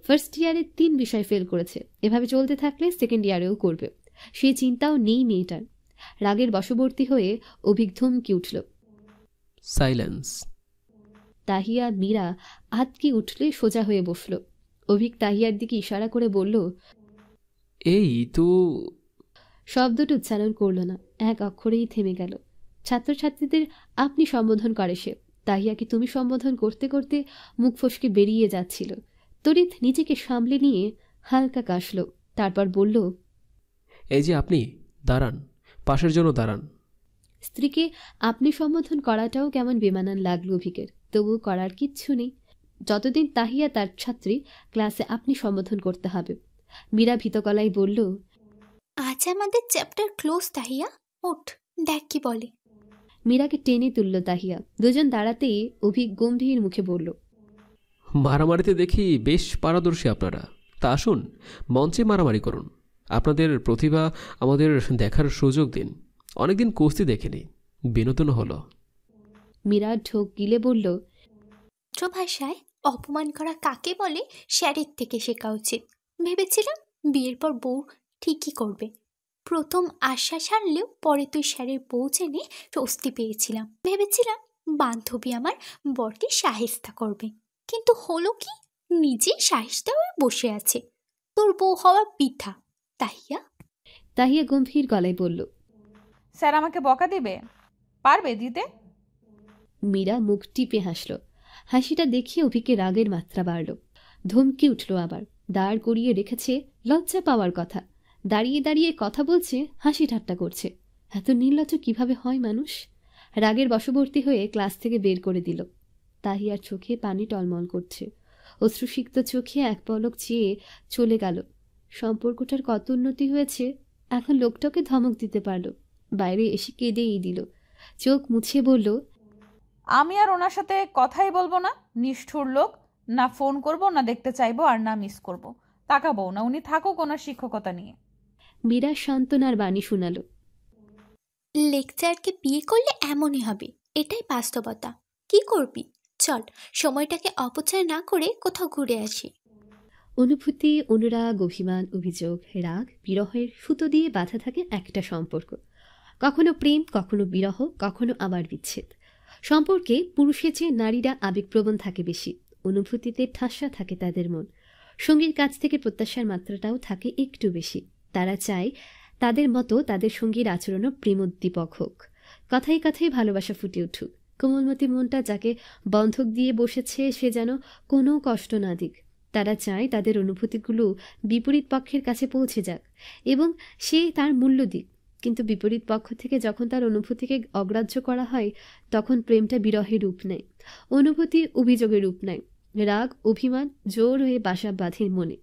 First ইয়ারে 3 বিষয় fail করেছে, এভাবে চলতে থাকলে সেকেন্ড ইয়ারেও করবে। সে চিন্তাও নেই মেয়েটার। রাগের বশবর্তী হয়ে অভিক ধমকি উঠল। সাইলেন্স। তাহিয়া মীরা আতকে উঠলে সোজা হয়ে বসল। অভিক তাহিয়ার দিকে ইশারা করে বলল, এই তো। শব্দটা উচ্চারণ করল না, এক অক্ষরেই থেমে গেল। ছাত্রছাত্রীদের আপনি সম্বোধন করে সে। তাহিয়াকে তুমি সম্বোধন করতে করতে মুখ ফসকে বেরিয়ে যাচ্ছিল। তড়িৎ নিজেকে সামলে নিয়ে হালকা কাশল, তারপর বলল, এই যে আপনি, দাঁড়ান, পাশের জন্য দাঁড়ান। স্ত্রীকে আপনি সম্বোধন করাটাও কেমন বেমানান লাগলো অভিকের, তবুও করার কিচ্ছু নেই। যতদিন তাহিয়া তার ছাত্রী, ক্লাসে আপনি সম্বোধন করতে হবে। মীরা ভীতগলায় বলল, আজ আমাদের চ্যাপ্টার ক্লোজ তাহিয়া, ওঠ দেখ কি বলে। মীরাকে টেনে তুলল তাহিয়া। দুজন দাঁড়াতেই অভিক গম্ভীর মুখে বলল, মারামারিতে দেখি বেশ পারদর্শী আপনারা। তা আসুন, মঞ্চে মারামারি করুন। আপনাদের প্রতিভা আমাদের দেখার সুযোগ দিন। অনেকদিন কুস্তি দেখেনি, বিনোদন হলো। মীরা ঢোক গিলে বলল, ভাষায় অপমান করা কাকে বলে স্যারের থেকে শেখা উচিত। ভেবেছিলাম বিয়ের পর বউ ঠিকই করবে। প্রথম আশা ছাড়লেও পরে তুই স্যারের বউ জেনে স্বস্তি পেয়েছিলাম। ভেবেছিলাম বান্ধবী আমার বরকে সাহেস্তা করবে, কিন্তু হলো কি, নিজেই সাহেস্তা হয়ে বসে আছে। তোর বউ হওয়ার পিঠা। তাহিয়া তাহিয়া গম্ভীর গলায় বলল, স্যার আমাকে বকা দিবে? পারবে দিতে? মীরা মুখ টিপে হাসল। হাসিটা দেখে অভিকে রাগের মাত্রা বাড়ল। ধমকি উঠল আবার। দাঁড় করিয়ে রেখেছে, লজ্জা পাওয়ার কথা। দাঁড়িয়ে দাঁড়িয়ে কথা বলছে, হাসি ঠাট্টা করছে। এত নির্লজ্জ কিভাবে হয় মানুষ? রাগের বশবর্তী হয়ে ক্লাস থেকে বের করে দিল। তাহিয়ার চোখে পানি টলমল করছে। অশ্রুসিক্ত চোখে এক পলক চেয়ে চলে গেল। সম্পর্কটার কত উন্নতি হয়েছে, এখন লোকটাকে ধমক দিতে পারল। বাইরে এসে কেঁদেই দিল। চোখ মুছে বলল, আমি আর ওনার সাথে কথাই বলবো না। নিষ্ঠুর লোক। না ফোন করব, না দেখতে চাইবো, আর না মিস করব। তাকাবো না। উনি থাকুক ওনার শিক্ষকতা নিয়ে। মীরা সান্ত্বনার বাণী শোনাল। লেকচারকে বিয়ে করলে এমনই হবে, এটাই বাস্তবতা। কি করবি? চল সময়টাকে অপচয় না করে কোথাও ঘুরে আসি। অনুভূতি, অনুরাগ, অভিমান, অভিযোগ, রাগ, বিরহের সুতো দিয়ে বাঁধা থাকে একটা সম্পর্ক। কখনো প্রেম, কখনো বিরহ, কখনো আবার বিচ্ছেদ। সম্পর্কে পুরুষের চেয়ে নারীরা আবেগপ্রবণ থাকে বেশি। অনুভূতিতে ঠাসা থাকে তাদের মন। সঙ্গীর কাছ থেকে প্রত্যাশার মাত্রাটাও থাকে একটু বেশি। তারা চায় তাদের মতো তাদের সঙ্গীর আচরণও প্রেমোদ্দীপক হোক। কথায় কথায় ভালোবাসা ফুটে উঠুক। কোমলমতি মনটা যাকে বন্ধক দিয়ে বসেছে সে যেন কোনো কষ্ট না দিক। তারা চায় তাদের অনুভূতিগুলো বিপরীত পক্ষের কাছে পৌঁছে যাক এবং সে তার মূল্য দিক। কিন্তু বিপরীত পক্ষ থেকে যখন তার অনুভূতিকে অগ্রাহ্য করা হয়, তখন প্রেমটা বিরহের রূপ নেয়, অনুভূতি অভিযোগের রূপ নেয়। রাগ, অভিমান জোর হয়ে বাসা বাঁধে মনে।